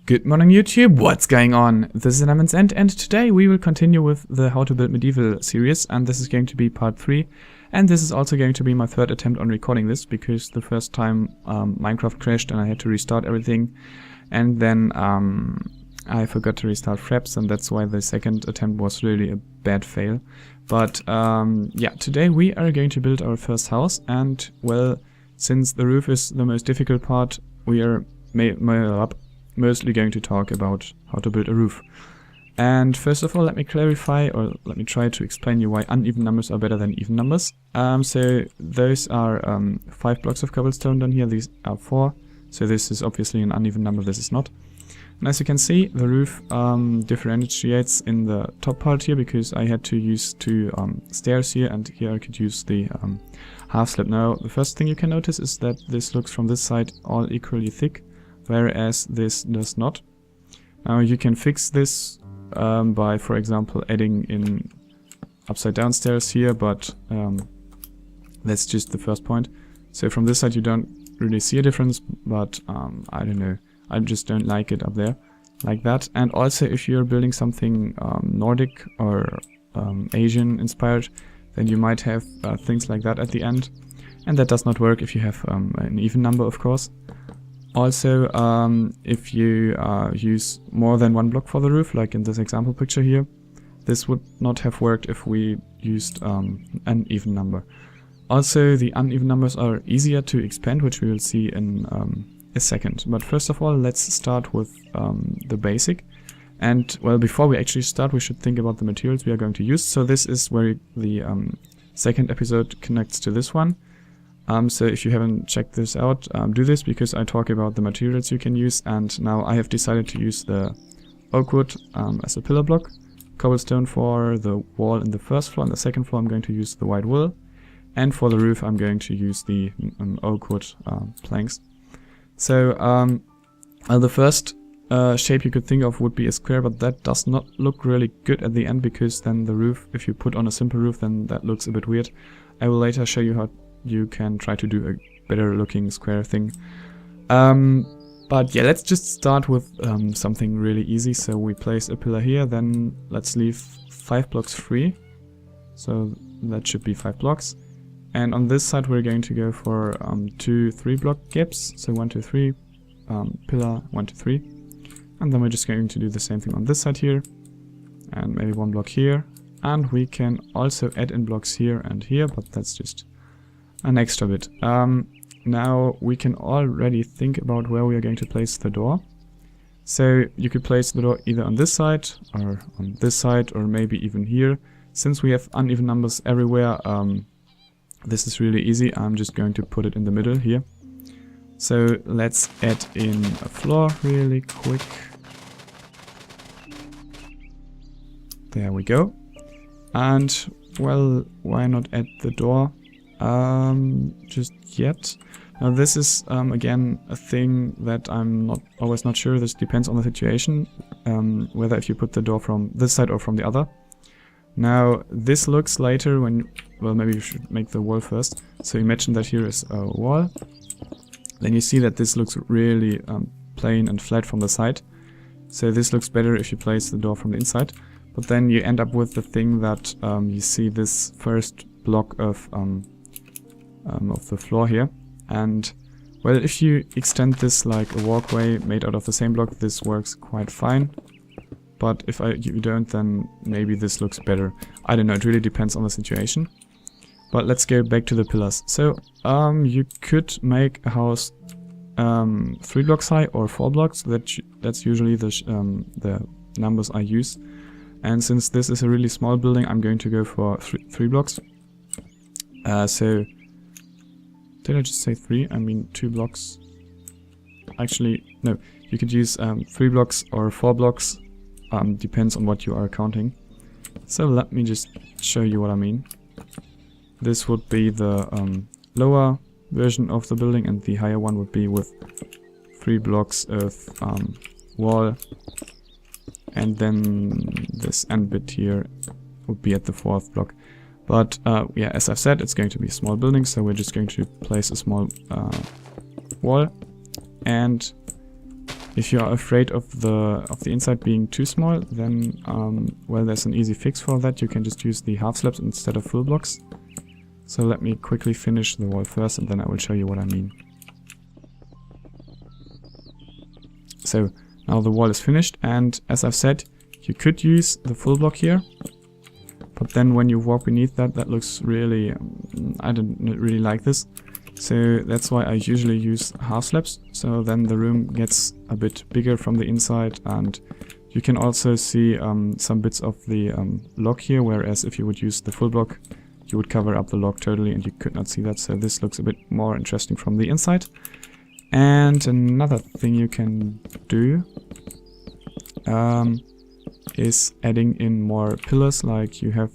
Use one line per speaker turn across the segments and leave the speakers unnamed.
Good morning YouTube, what's going on? This is Ambiment's End, and today we will continue with the How to Build Medieval series, and this is going to be part 3. And this is also going to be my third attempt on recording this, because the first time Minecraft crashed and I had to restart everything. And then I forgot to restart Fraps, and that's why the second attempt was really a bad fail. But yeah, today we are going to build our first house, and well, since the roof is the most difficult part, we are mostly going to talk about how to build a roof. And first of all, let me clarify, or let me try to explain you why uneven numbers are better than even numbers. So those are 5 blocks of cobblestone down here, these are 4. So this is obviously an uneven number, this is not. And as you can see, the roof differentiates in the top part here, because I had to use 2 stairs here, and here I could use the half slab. Now, the first thing you can notice is that this looks from this side all equally thick, whereas this does not. Now you can fix this by, for example, adding in upside down stairs here, but that's just the first point. So from this side you don't really see a difference, but I don't know, I just don't like it up there like that. And also, if you're building something Nordic or Asian inspired, then you might have things like that at the end, and that does not work if you have an even number, of course. Also, if you use more than 1 block for the roof, like in this example picture here, this would not have worked if we used an even number. Also, the uneven numbers are easier to expand, which we will see in a second. But first of all, let's start with the basic. And, well, before we actually start, we should think about the materials we are going to use. So this is where the second episode connects to this one. So if you haven't checked this out, do this, because I talk about the materials you can use, and now I have decided to use the oak wood as a pillar block, cobblestone for the wall in the first floor, and the second floor I'm going to use the white wool, and for the roof I'm going to use the oak wood planks. So well, the first shape you could think of would be a square, but that does not look really good at the end, because then the roof, if you put on a simple roof, then that looks a bit weird. I will later show you how you can try to do a better looking square thing. But yeah, let's just start with something really easy. So we place a pillar here, then let's leave 5 blocks free. So that should be 5 blocks. And on this side we're going to go for 2 3-block gaps. So 1, 2, 3, pillar 1, 2, 3. And then we're just going to do the same thing on this side here. And maybe 1 block here. And we can also add in blocks here and here, but that's just an extra bit. Now we can already think about where we are going to place the door. So you could place the door either on this side or on this side, or maybe even here. Since we have uneven numbers everywhere, this is really easy. I'm just going to put it in the middle here. So let's add in a floor really quick. There we go. And well, why not add the door? Just yet. Now this is again a thing that I'm always not sure. This depends on the situation, whether if you put the door from this side or from the other. Now this looks later when, well, maybe you should make the wall first. So imagine that here is a wall. Then you see that this looks really plain and flat from the side. So this looks better if you place the door from the inside. But then you end up with the thing that you see this first block of the floor here. And well, if you extend this like a walkway made out of the same block, this works quite fine. But if you don't, then maybe this looks better. I don't know, it really depends on the situation. But let's go back to the pillars. So you could make a house 3 blocks high or 4 blocks. That's usually the numbers I use. And since this is a really small building, I'm going to go for 3 blocks. So did I just say 3? I mean 2 blocks. Actually, no. You could use 3 blocks or 4 blocks. Depends on what you are counting. So let me just show you what I mean. This would be the lower version of the building, and the higher one would be with 3 blocks of wall. And then this end bit here would be at the 4th block. But yeah, as I've said, it's going to be a small building, so we're just going to place a small wall. And If you are afraid of the inside being too small, then well, there's an easy fix for that. You can just use the half slabs instead of full blocks. So let me quickly finish the wall first, and then I will show you what I mean. So now the wall is finished, and as I've said, you could use the full block here, but then when you walk beneath that, that looks really, I don't really like this. So that's why I usually use half slabs, so then the room gets a bit bigger from the inside, and you can also see some bits of the log here, whereas if you would use the full block, you would cover up the log totally and you could not see that, so this looks a bit more interesting from the inside. And another thing you can do is adding in more pillars, like you have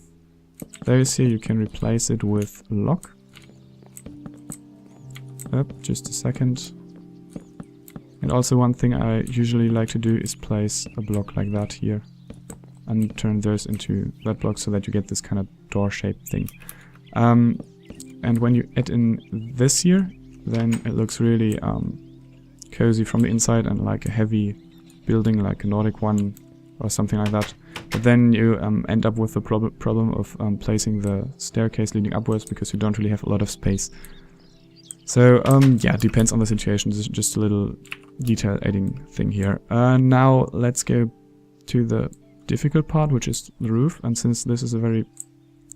those here. You can replace it with log. Just a second. And also one thing I usually like to do is place a block like that here and turn those into that block so that you get this kind of door shaped thing. And when you add in this here, then it looks really cozy from the inside and like a heavy building, like a Nordic one or something like that. But then you end up with the problem of placing the staircase leading upwards, because you don't really have a lot of space. So yeah, it depends on the situation. This is just a little detail adding thing here. Now let's go to the difficult part, which is the roof. And since this is a very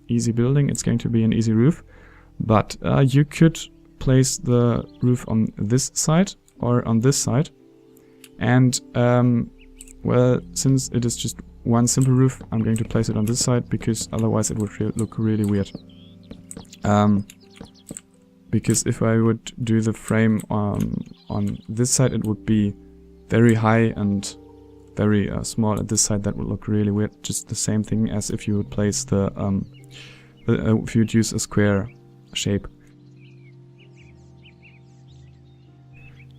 easy building, it's going to be an easy roof. But you could place the roof on this side or on this side. And well, since it is just one simple roof, I'm going to place it on this side, because otherwise it would look really weird. Because if I would do the frame on this side, it would be very high and very small at this side. That would look really weird. Just the same thing as if you would place the if you'd use a square shape.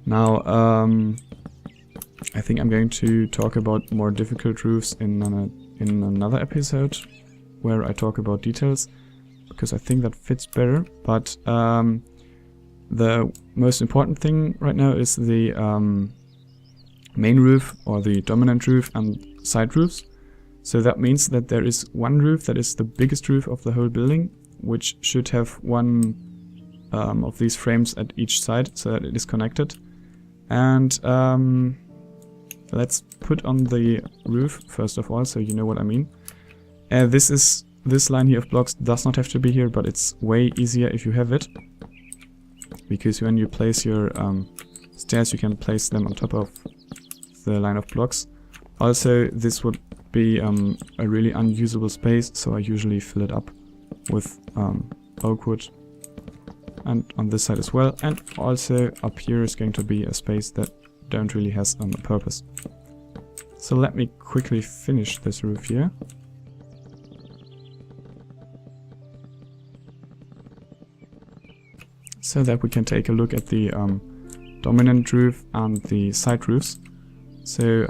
Now I think I'm going to talk about more difficult roofs in another episode, where I talk about details, because I think that fits better. But the most important thing right now is the main roof, or the dominant roof, and side roofs. So that means that there is one roof that is the biggest roof of the whole building, which should have one of these frames at each side so that it is connected. And let's put on the roof first of all, so you know what I mean. This line here of blocks does not have to be here, but it's way easier if you have it, because when you place your stairs, you can place them on top of the line of blocks. Also, this would be a really unusable space, so I usually fill it up with oak wood, and on this side as well. And also up here is going to be a space that don't really has a purpose. So let me quickly finish this roof here. So that we can take a look at the dominant roof and the side roofs. So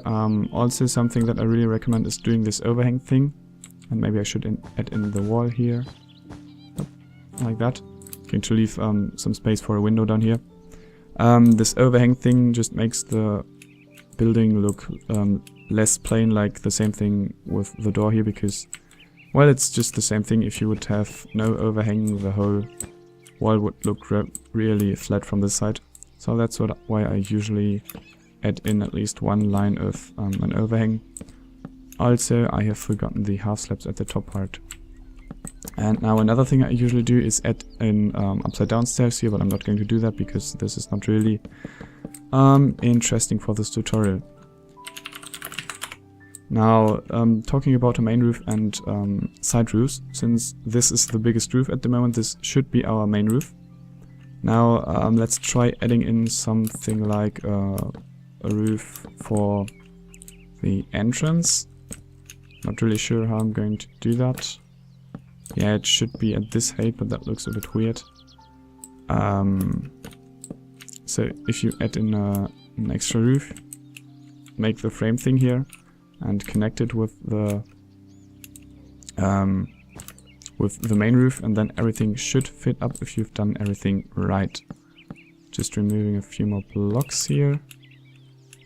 also something that I really recommend is doing this overhang thing. And maybe I should add in the wall here, like that. Going to leave some space for a window down here. This overhang thing just makes the building look less plain, like the same thing with the door here, because, well, it's just the same thing. If you would have no overhang, the whole wall would look really flat from this side. So that's why I usually add in at least one line of an overhang. Also, I have forgotten the half slabs at the top part. And now another thing I usually do is add in upside down stairs here, but I'm not going to do that because this is not really interesting for this tutorial. Now, talking about the main roof and side roofs, since this is the biggest roof at the moment, this should be our main roof. Now, let's try adding in something like a roof for the entrance. Not really sure how I'm going to do that. Yeah, it should be at this height, but that looks a bit weird. So if you add in an extra roof, make the frame thing here, and connect it with the main roof, and then everything should fit up if you've done everything right. Just removing a few more blocks here.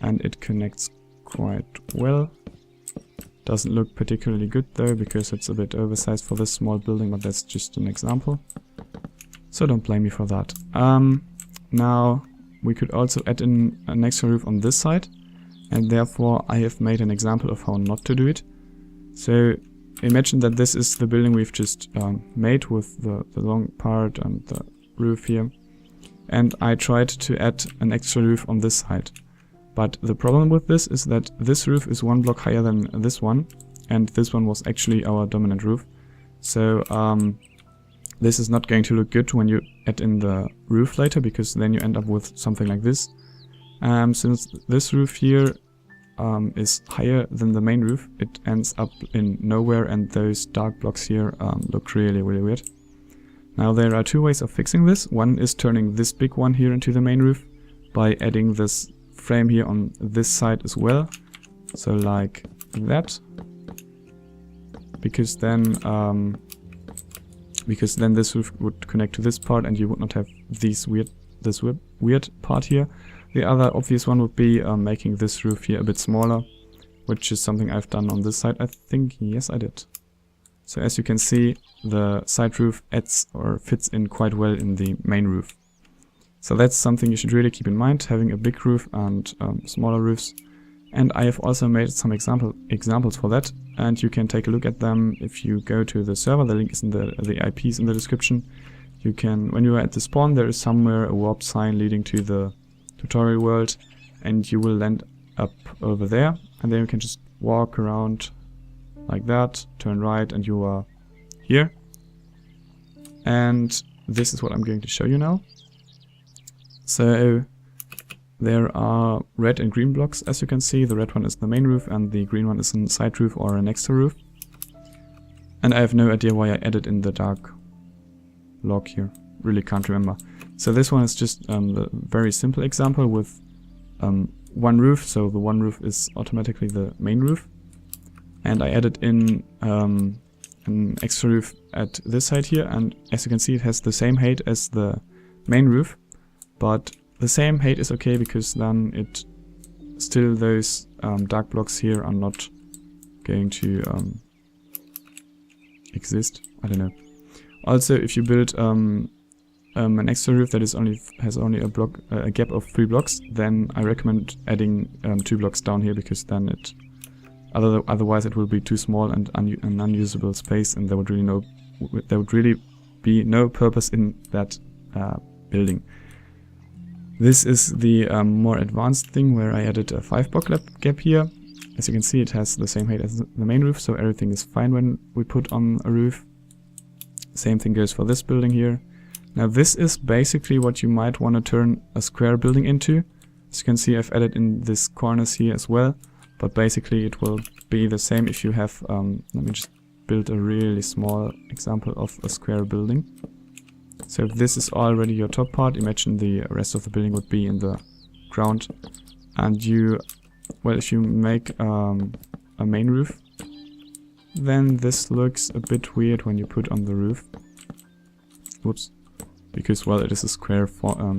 and it connects quite well. Doesn't look particularly good though, because it's a bit oversized for this small building, but that's just an example. So don't blame me for that. Now we could also add in an extra roof on this side, and therefore I have made an example of how not to do it. So imagine that this is the building we've just made with the long part and the roof here. And I tried to add an extra roof on this side. But the problem with this is that this roof is one block higher than this one, and this one was actually our dominant roof. So this is not going to look good when you add in the roof later, because then you end up with something like this. Since this roof here is higher than the main roof, it ends up in nowhere, and those dark blocks here look really weird. Now there are two ways of fixing this. One is turning this big one here into the main roof by adding this frame here on this side as well. So like that. Because then this roof would connect to this part and you would not have this weird part here. The other obvious one would be making this roof here a bit smaller, which is something I've done on this side. I think, yes, I did. So as you can see, the side roof adds or fits in quite well in the main roof. So that's something you should really keep in mind, having a big roof and smaller roofs. And I have also made some examples for that, and you can take a look at them if you go to the server. The link is in the IP is in the description. You can, when you are at the spawn, there is somewhere a warp sign leading to the tutorial world, and you will land up over there, and then you can just walk around like that, turn right, and you are here. And this is what I'm going to show you now. So there are red and green blocks, as you can see. The red one is the main roof and the green one is a side roof or an extra roof. And I have no idea why I added in the dark block here. Really can't remember. So this one is just a very simple example with one roof. So the one roof is automatically the main roof. And I added in an extra roof at this side here. And as you can see, it has the same height as the main roof. But the same height is okay, because then it still those dark blocks here are not going to exist. I don't know. Also, if you build an extra roof that has only a gap of 3 blocks, then I recommend adding 2 blocks down here, because then it otherwise it will be too small and an unusable space, and there would really be no purpose in that building. This is the more advanced thing where I added a 5 block gap here. As you can see, it has the same height as the main roof, so everything is fine when we put on a roof. Same thing goes for this building here. Now this is basically what you might want to turn a square building into. As you can see, I've added in these corners here as well, but basically it will be the same if you have, let me just build a really small example of a square building. So if this is already your top part, imagine the rest of the building would be in the ground. And if you make a main roof, then this looks a bit weird when you put on the roof. Whoops. Because, well, it is a square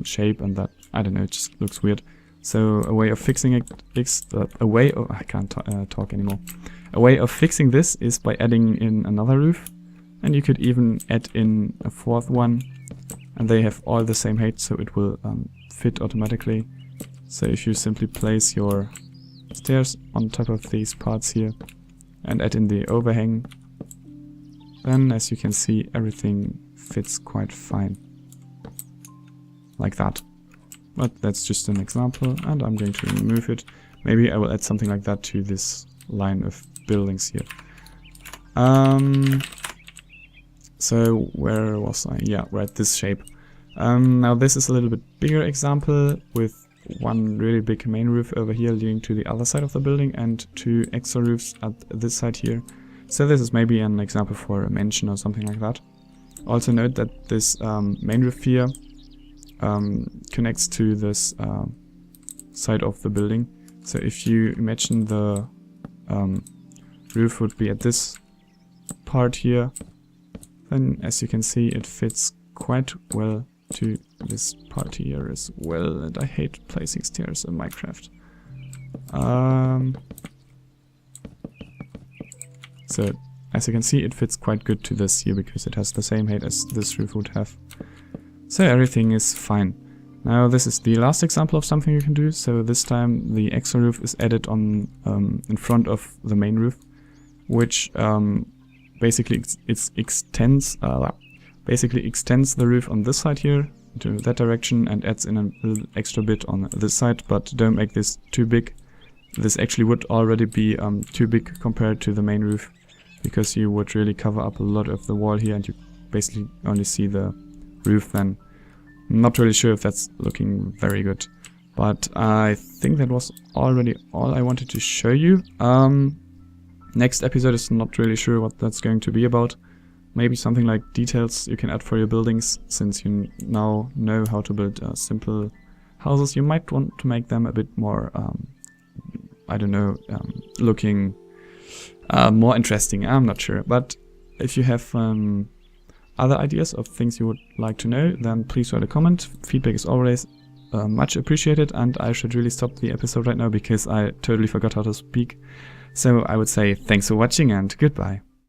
shape, and that, I don't know, it just looks weird. So a way of fixing it is, I can't talk anymore. A way of fixing this is by adding in another roof. And you could even add in a 4th one, and they have all the same height, so it will fit automatically. So if you simply place your stairs on top of these parts here and add in the overhang, then as you can see, everything fits quite fine. Like that. But that's just an example, and I'm going to remove it. Maybe I will add something like that to this line of buildings here. So where was I? Yeah, right, this shape. Now this is a little bit bigger example with one really big main roof over here leading to the other side of the building and 2 extra roofs at this side here. So this is maybe an example for a mansion or something like that. Also note that this main roof here connects to this side of the building. So if you imagine the roof would be at this part here, then as you can see, it fits quite well to this part here as well. And I hate placing stairs in Minecraft. So as you can see, it fits quite good to this here because it has the same height as this roof would have. So everything is fine. Now this is the last example of something you can do. So this time the extra roof is added on in front of the main roof, which basically extends the roof on this side here to that direction and adds in a little extra bit on this side, but don't make this too big. This actually would already be too big compared to the main roof, because you would really cover up a lot of the wall here and you basically only see the roof then. I'm not really sure if that's looking very good, but I think that was already all I wanted to show you. Next episode is not really sure what that's going to be about. Maybe something like details you can add for your buildings. Since you now know how to build simple houses, you might want to make them a bit more, I don't know, looking more interesting. I'm not sure, but if you have other ideas of things you would like to know, then please write a comment. Feedback is always much appreciated, and I should really stop the episode right now because I totally forgot how to speak. So I would say thanks for watching and goodbye.